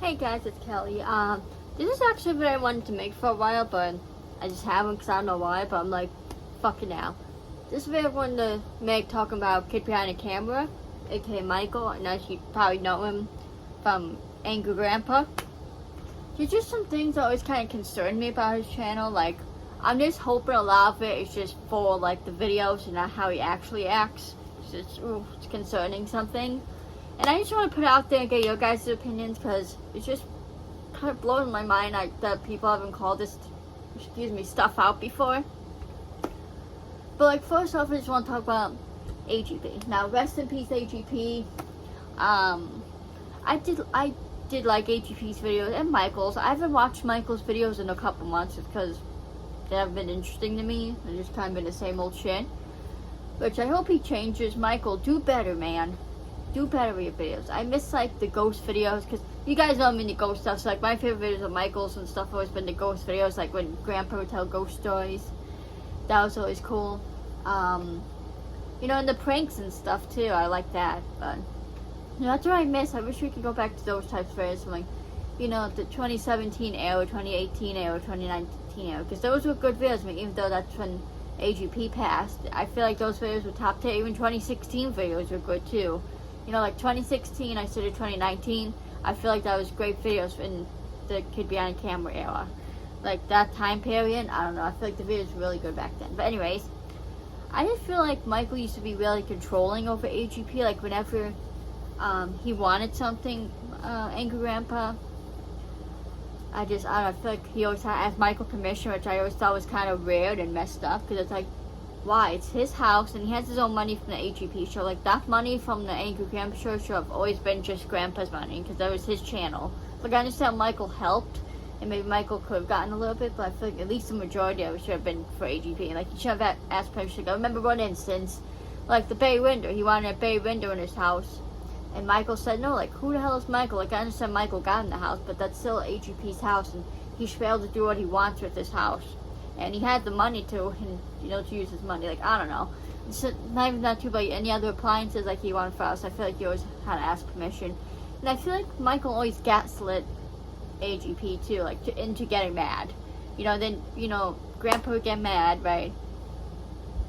Hey guys, it's Kelly. This is actually what I wanted to make for a while, but I just haven't because I don't know why, but I'm like, fuck it now. This video I wanted to make talking about Kid Behind the Camera, aka Michael, and as you probably know him from Angry Grandpa. There's just some things that always kind of concern me about his channel, like, I'm just hoping a lot of it is just for, like, the videos and not how he actually acts. It's concerning something. And I just want to put it out there and get your guys' opinions, because it's just kind of blowing my mind that people haven't called this, stuff out before. But, like, first off, I just want to talk about AGP. Now, rest in peace, AGP. I did like AGP's videos and Michael's. I haven't watched Michael's videos in a couple months because they haven't been interesting to me. They've just kind of been the same old shit. Which I hope he changes. Michael, do better, man. Do better with your videos. I miss, like, the ghost videos, because you guys know I'm into ghost stuff. So, like, my favorite videos of Michael's and stuff have always been the ghost videos, like when Grandpa would tell ghost stories. That was always cool. You know, and the pranks and stuff, too. I like that, but you know, that's what I miss. I wish we could go back to those types of videos from, like, you know, the 2017 era, 2018 era, 2019 era, because those were good videos. I mean, even though that's when AGP passed, I feel like those videos were top tier. Even 2016 videos were good, too. You know, like 2016, I started 2019. I feel like that was great videos in the Kid Behind the Camera era. Like, that time period, I don't know. I feel like the videos were really good back then. But anyways, I just feel like Michael used to be really controlling over AGP. Like, whenever he wanted something, Angry Grandpa, I don't know. I feel like he always had to ask Michael permission, which I always thought was kind of weird and messed up. Because it's like, why? It's his house, and he has his own money from the AGP show. Like, that money from the Angry Grandpa show should have always been just Grandpa's money, because that was his channel. Like, I understand Michael helped, and maybe Michael could have gotten a little bit, but I feel like at least the majority of it should have been for AGP. Like, he should have asked permission. I remember one instance, like, the bay window. He wanted a bay window in his house, and Michael said no. Like, who the hell is Michael? Like, I understand Michael got in the house, but that's still AGP's house, and he should be able to do what he wants with his house. And he had the money to, and, you know, to use his money. Like, I don't know. It's not even that too, but any other appliances, like, he wanted for us, I feel like he always had to ask permission. And I feel like Michael always gaslit AGP, too, like, into getting mad. You know, then, you know, Grandpa would get mad, right?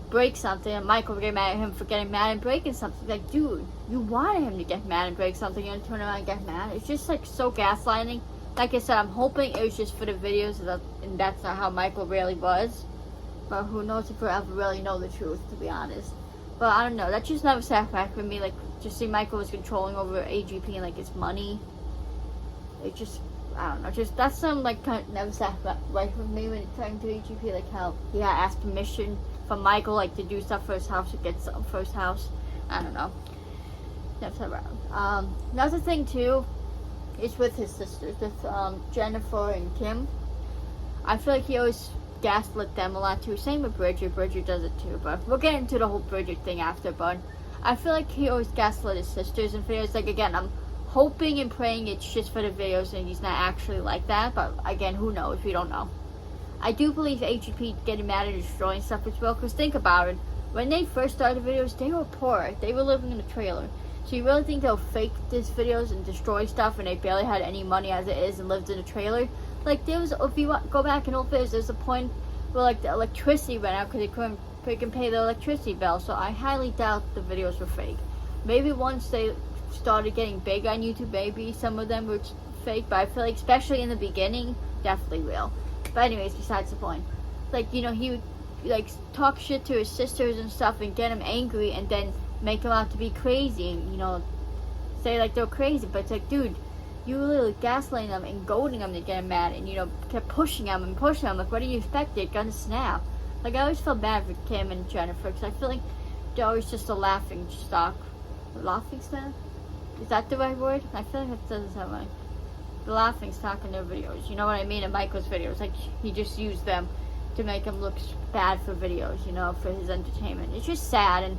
Break something, and Michael would get mad at him for getting mad and breaking something. Like, dude, you wanted him to get mad and break something, and turn around and get mad. It's just, like, so gaslighting. Like I said, I'm hoping it was just for the videos, and that's not how Michael really was. But who knows if we'll ever really know the truth, to be honest. But I don't know, that just never sat back with me. Like, just see Michael was controlling over AGP and, like, his money. It just, I don't know, just, that's something, like, kind of never sat back right with me when it's talking to AGP. Like, how he had to ask permission from Michael, like, to do stuff for his house, to get something for his house. I don't know. Never sat around. Another thing, too, is with his sisters, with Jennifer and Kim. I feel like he always gaslit them a lot too. Same with Bridget. Bridget does it too, but we'll get into the whole Bridget thing after. But I feel like he always gaslit his sisters in videos. Like, again, I'm hoping and praying it's just for the videos and he's not actually like that. But again, who knows? We don't know. I do believe AGP getting mad and destroying stuff as well. Because think about it. When they first started videos, they were poor. They were living in a trailer. So you really think they'll fake these videos and destroy stuff when they barely had any money as it is and lived in a trailer? Like, there was, if you go back in old videos, there's a point where, like, the electricity went out because they couldn't freaking pay the electricity bill. So I highly doubt the videos were fake. Maybe once they started getting big on YouTube, maybe some of them were fake. But I feel like, especially in the beginning, definitely real. But anyways, besides the point. Like, you know, he would, like, talk shit to his sisters and stuff and get them angry and then make them out to be crazy and, you know, say like they're crazy. But it's like, dude, you were literally gaslighting them and goading them to get them mad, and, you know, kept pushing them and pushing them. Like, what do you expect? They're gonna snap. Like, I always felt bad for Kim and Jennifer, because I feel like they're always just a laughing stock. Laughing stock? Is that the right word? I feel like it doesn't sound right. The laughing stock in their videos. You know what I mean? In Michael's videos. Like, he just used them to make him look bad for videos, you know, for his entertainment. It's just sad. And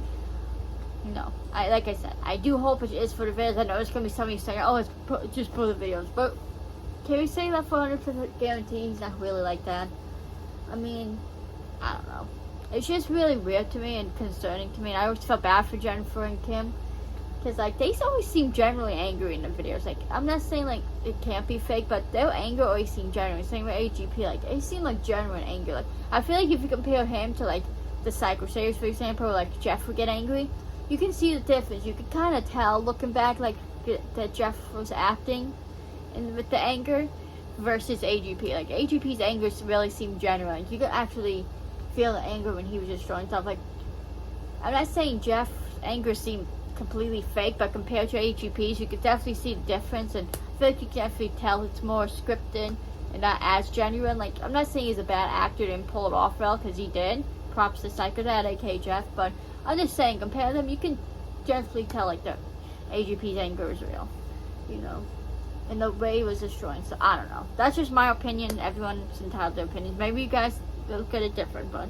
no, like I said, I do hope it is for the videos. I know it's going to be somebody saying, oh, it's just for the videos. But can we say that for 100% guarantee? He's not really like that. I mean, I don't know. It's just really weird to me and concerning to me. And I always felt bad for Jennifer and Kim. Because, like, they always seem generally angry in the videos. Like, I'm not saying, like, it can't be fake, but their anger always seems genuine. Same with AGP, like, they seem like genuine anger. Like, I feel like if you compare him to, like, the Psycho series, for example, or, like, Jeff would get angry, you can see the difference. You can kind of tell, looking back, like, that Jeff was acting with the anger versus AGP. Like, AGP's anger really seemed genuine. You could actually feel the anger when he was destroying stuff. Like, I'm not saying Jeff's anger seemed completely fake, but compared to AGP's, you could definitely see the difference, and I feel like you can definitely tell it's more scripted and not as genuine. Like, I'm not saying he's a bad actor, didn't pull it off well, because he did. Props to Psycho Dad, aka Jeff, but I'm just saying, compare them, you can definitely tell, like, the AGP's anger is real, you know, and the way he was destroying. So I don't know, that's just my opinion. Everyone's entitled to their opinions. Maybe you guys look at it different, but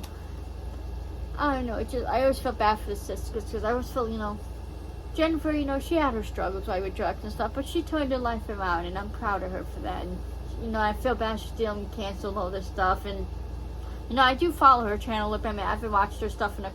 I don't know. It just, I always felt bad for the sisters, because I always felt, you know, Jennifer, you know, she had her struggles like with drugs and stuff, but she turned her life around, and I'm proud of her for that. And, you know, I feel bad she's dealing canceled all this stuff, and, you know, I do follow her channel. I mean, I haven't watched her stuff in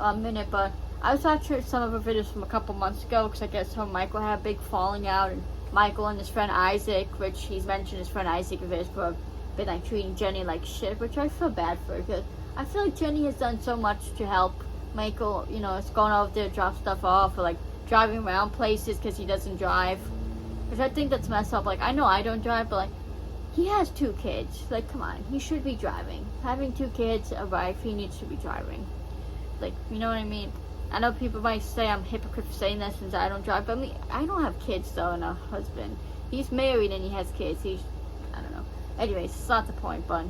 a minute, but I was watching some of her videos from a couple months ago, because I guess her and Michael had a big falling out, and Michael and his friend Isaac, which he's mentioned his friend Isaac of his, for been, like, treating Jenny like shit, which I feel bad for, because I feel like Jenny has done so much to help Michael. You know, it's going over there to drop stuff off, or, like, driving around places because he doesn't drive, which I think that's messed up. Like, I know I don't drive, but, like, he has 2 kids. Like, come on, he should be driving. Having 2 kids, a wife, he needs to be driving. Like, you know what I mean? I know people might say I'm a hypocrite for saying that since I don't drive, but I don't have kids though, and a husband. He's married and he has kids. I don't know. Anyways, it's not the point, but,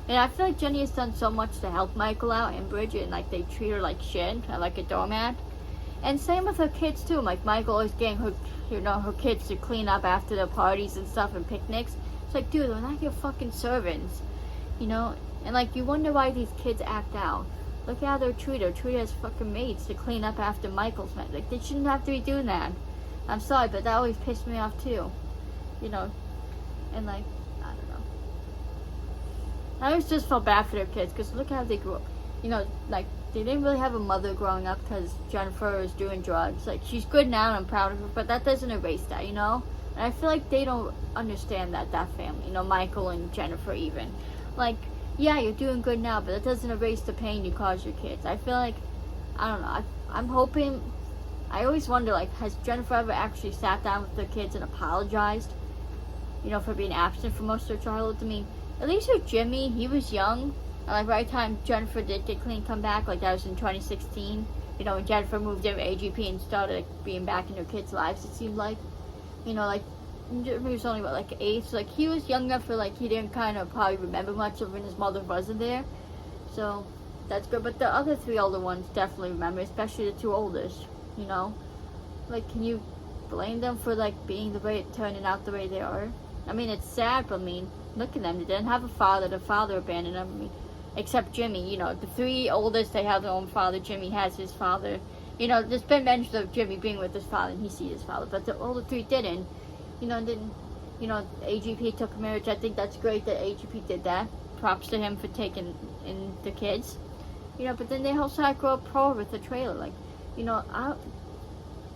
and I feel like Jenny has done so much to help Michael out and Bridget, and, like, they treat her like shit, like a doormat. And same with her kids too. Like, Michael always getting her, you know, her kids to clean up after their parties and stuff and picnics. It's like, dude, they're not your fucking servants, you know. And, like, you wonder why these kids act out. Look at how they're treated. Treated as fucking maids to clean up after Michael's mess. Like, they shouldn't have to be doing that. I'm sorry, but that always pissed me off too, you know. And, like, I don't know. I always just felt bad for their kids, because look how they grew up. You know, like, they didn't really have a mother growing up because Jennifer was doing drugs. Like, she's good now and I'm proud of her, but that doesn't erase that, you know? And I feel like they don't understand that family, you know, Michael and Jennifer even. Like, yeah, you're doing good now, but that doesn't erase the pain you caused your kids. I feel like, I don't know, I'm hoping, I always wonder, like, has Jennifer ever actually sat down with the kids and apologized, you know, for being absent for most of their childhood? I mean, at least with Jimmy, he was young. And, like, right time Jennifer did get clean, come back, like, that was in 2016. You know, when Jennifer moved in with AGP and started, like, being back in her kids' lives, it seemed like. You know, like, he was only, what, like, 8? So, like, he was young enough for, like, he didn't kind of probably remember much of when his mother wasn't there. So, that's good. But the other 3 older ones definitely remember, especially the 2 oldest, you know. Like, can you blame them for, like, being the way, turning out the way they are? I mean, it's sad, but, I mean, look at them. They didn't have a father. The father abandoned them. I mean, except Jimmy, you know, the 3 oldest, they have their own father. Jimmy has his father. You know, there's been mentions of Jimmy being with his father, and he sees his father, but the older 3 didn't. You know, you know, AGP took a marriage. I think that's great that AGP did that. Props to him for taking in the kids. You know, but then they also had to grow up poor with the trailer. Like, you know,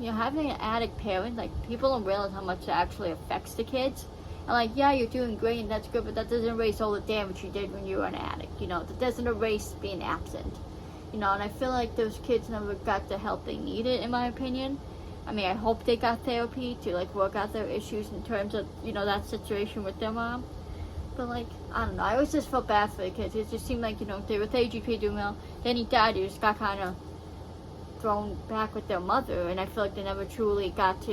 having an addict parent, like, people don't realize how much it actually affects the kids. And, like, yeah, you're doing great and that's good, but that doesn't erase all the damage you did when you were an addict. You know, that doesn't erase being absent. You know, and I feel like those kids never got the help they needed, in my opinion. I mean, I hope they got therapy to, like, work out their issues in terms of, you know, that situation with their mom. But, like, I don't know. I always just felt bad for the kids. It just seemed like, you know, they were with AGP doing well. Then he died. He just got kind of thrown back with their mother. And I feel like they never truly got to,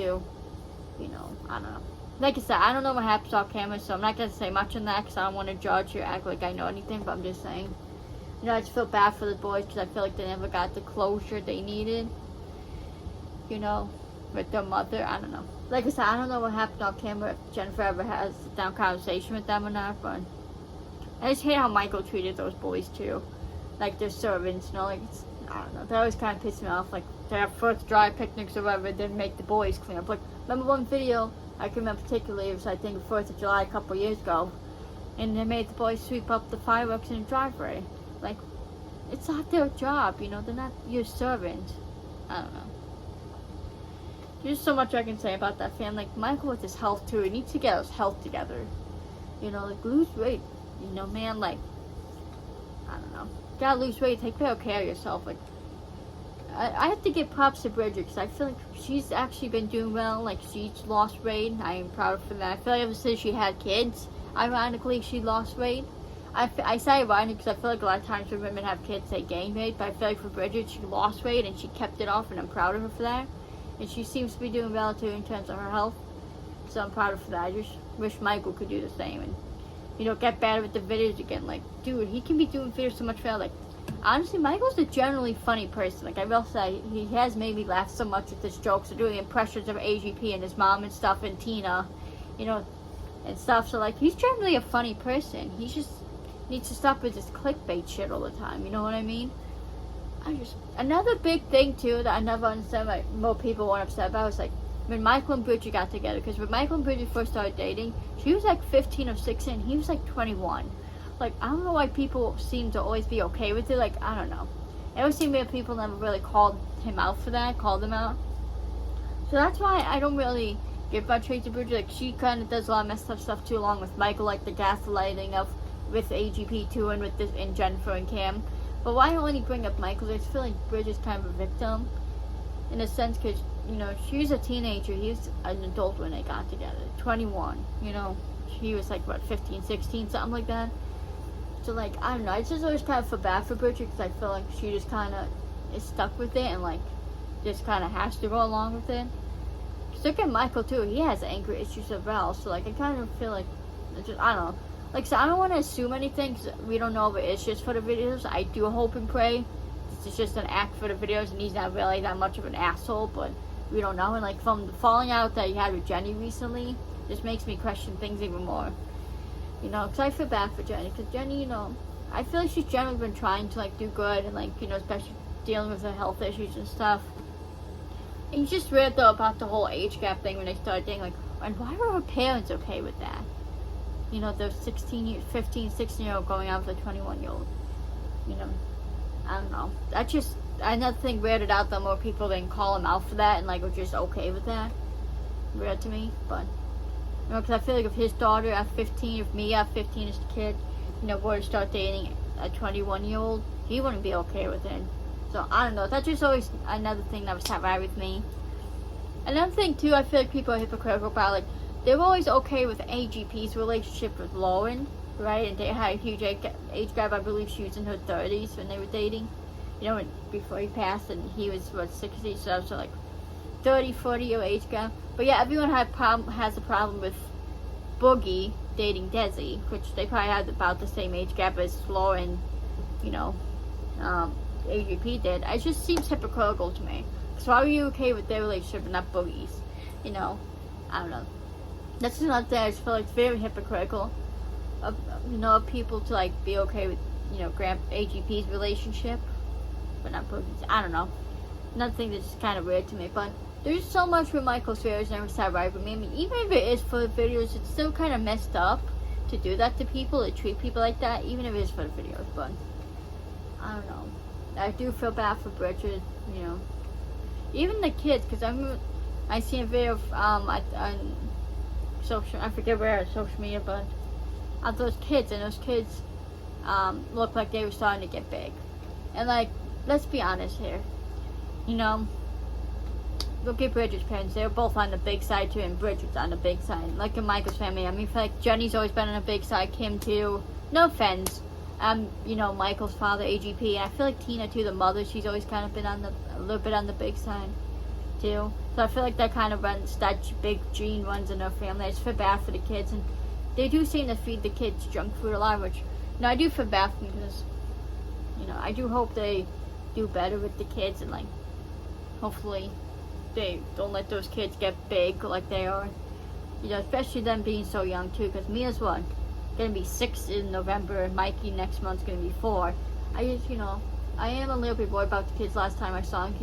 you know, I don't know. Like I said, I don't know what happens off camera, so I'm not going to say much on that because I don't want to judge or act like I know anything. But I'm just saying, you know, I just feel bad for the boys because I feel like they never got the closure they needed, you know, with their mother. I don't know. Like I said, I don't know what happened off camera, if Jennifer ever has a sit-down conversation with them or not, but I just hate how Michael treated those boys too. Like, their servants, you know, like, it's, I don't know, that always kind of pissed me off. Like, they have first dry picnics or whatever, then make the boys clean up. Like, remember one video I can remember particularly, it was, I think, 4th of July a couple years ago, and they made the boys sweep up the fireworks in the driveway. Like, it's not their job, you know, they're not your servant. I don't know. there's so much I can say about that family. Like, Michael with his health too, he needs to get his health together. You know, like, lose weight. You know, man, like, I don't know. Gotta lose weight, take better care of yourself. Like, I have to give props to Bridget, because I feel like she's actually been doing well. Like, she's lost weight. I am proud of her for that. I feel like ever since she had kids, ironically, she lost weight. I say ironic because I feel like a lot of times when women have kids, they gain weight. But I feel like for Bridget, she lost weight and she kept it off, and I'm proud of her for that. And she seems to be doing well too in terms of her health. So I'm proud of her for that. I just wish Michael could do the same and, you know, get better with the videos again. Like, dude, he can be doing videos so much better. Like, honestly, Michael's a generally funny person. Like, I will say, he has made me laugh so much with his jokes and doing impressions of AGP and his mom and stuff and Tina, you know, and stuff. So, like, he's generally a funny person. He just needs to stop with this clickbait shit all the time. You know what I mean? Another big thing, too, that I never understand, like, more people weren't upset about was, like, when Michael and Bridget got together. Because when Michael and Bridget first started dating, she was, like, 15 or 16. He was, like, 21. Like, I don't know why people seem to always be okay with it. Like, I don't know. It always seemed that people never really called him out for that, called him out. So that's why I don't really give much hate to Bridget. Like, she kind of does a lot of messed up stuff, too, along with Michael, like the gaslighting of, with AGP, too, and with this, and Jennifer and Cam. But why only bring up Michael? I just feel like Bridget's kind of a victim, in a sense, because, you know, she was a teenager. He was an adult when they got together. 21, you know. He was, like, what, 15, 16, something like that. So, like, I don't know. I just always kind of feel bad for Bridget because I feel like she just kind of is stuck with it and, like, just kind of has to go along with it. Because look at Michael, too. He has anger issues as well. So, like, I kind of feel like, I don't know. Like, so I don't want to assume anything because we don't know if it's just for the videos. I do hope and pray it's just an act for the videos and he's not really that much of an asshole, but we don't know. And, like, from the falling out that he had with Jenny recently, just makes me question things even more. You know, because I feel bad for Jenny. Because Jenny, you know, I feel like she's generally been trying to, like, do good. And, like, you know, especially dealing with her health issues and stuff. And it's just weird, though, about the whole age gap thing when they started dating. Like, and why were her parents okay with that? You know, the 15, 16-year-old going out with a 21-year-old. You know, I don't know. That's just another thing weirded out, though. More people didn't call him out for that and, like, were just okay with that. Weird to me, but... You know, because I feel like if his daughter at 15, if me at 15 as a kid, you know, were to start dating a 21-year-old, he wouldn't be okay with it. So, I don't know. That's just always another thing that was right with me. Another thing, too, I feel like people are hypocritical about, like, they were always okay with AGP's relationship with Lauren, right? And they had a huge age gap. I believe she was in her 30s when they were dating. You know, before he passed, and he was, what, 60, so like 30, 40-year age gap. But yeah, everyone has a problem with Boogie dating Desi, which they probably had about the same age gap as Lauren, you know, AGP did. It just seems hypocritical to me. So why were you okay with their relationship and not Boogie's? You know, I don't know. That's just not there. I just feel like it's very hypocritical of, you know, of people to, like, be okay with, you know, AGP's relationship, but not Boogie's. I don't know. Another thing that's just kind of weird to me, but there's so much with Michael's videos never sat right with me. I mean, even if it is for the videos, it's still kind of messed up to do that to people, to treat people like that, even if it is for the videos. But I don't know. I do feel bad for Bridget, you know. Even the kids, because I seen a video of on social, I forget where, social media, but of those kids, and those kids looked like they were starting to get big. And, like, let's be honest here, you know. Look at Bridget's parents. They're both on the big side, too, and Bridget's on the big side. Like in Michael's family. I mean, I feel like Jenny's always been on the big side. Kim, too. No offense. You know, Michael's father, AGP. I feel like Tina, too, the mother, she's always kind of been on a little bit on the big side, too. So I feel like that kind of runs, that big gene runs in their family. I just feel bad for the kids. And they do seem to feed the kids junk food a lot, which, you know, I do feel bad for them because, you know, I do hope they do better with the kids and, like, hopefully they don't let those kids get big like they are, you know, especially them being so young too, because Mia's what, gonna be 6 in November, and Mikey next month's gonna be 4. I just, you know, I am a little bit worried about the kids. Last time I saw them,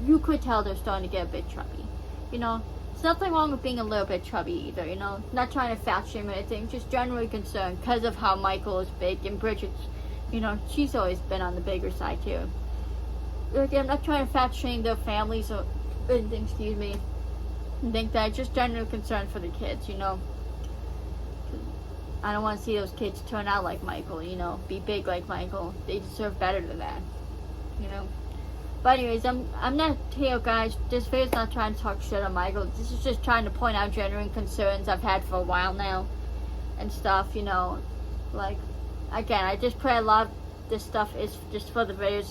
you could tell they're starting to get a bit chubby, you know. There's nothing wrong with being a little bit chubby either, you know, not trying to fat shame or anything, just generally concerned because of how Michael is big, and Bridget's, you know, she's always been on the bigger side too. Like, I'm not trying to fat shame their families or excuse me, and think that it's just general concern for the kids, you know. I don't want to see those kids turn out like Michael, you know, be big like Michael. They deserve better than that, you know. But anyways, I'm not here, guys. This video's not trying to talk shit on Michael. This is just trying to point out genuine concerns I've had for a while now and stuff, you know. Like, again, I just pray a lot of this stuff is just for the videos,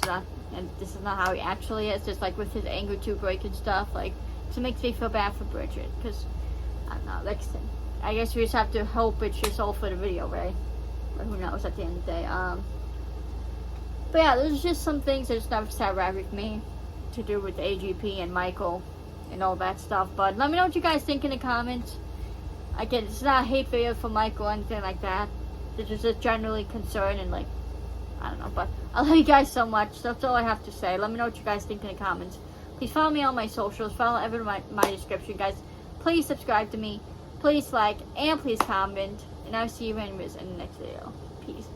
and this is not how he actually is. Just like with his anger to break and stuff, like, it makes me feel bad for Bridget, because I don't know, like, I guess we just have to hope it's just all for the video, right? Or who knows at the end of the day. But yeah, there's just some things that just never sat right with me to do with AGP and Michael and all that stuff. But let me know what you guys think in the comments. Again, it's not a hate video for Michael or anything like that. This is just generally concerned and, like, I don't know. But I love you guys so much. That's all I have to say. Let me know what you guys think in the comments. Please follow me on my socials. Follow everyone in my description, guys. Please subscribe to me. Please like and please comment. And I'll see you anyways in the next video. Peace.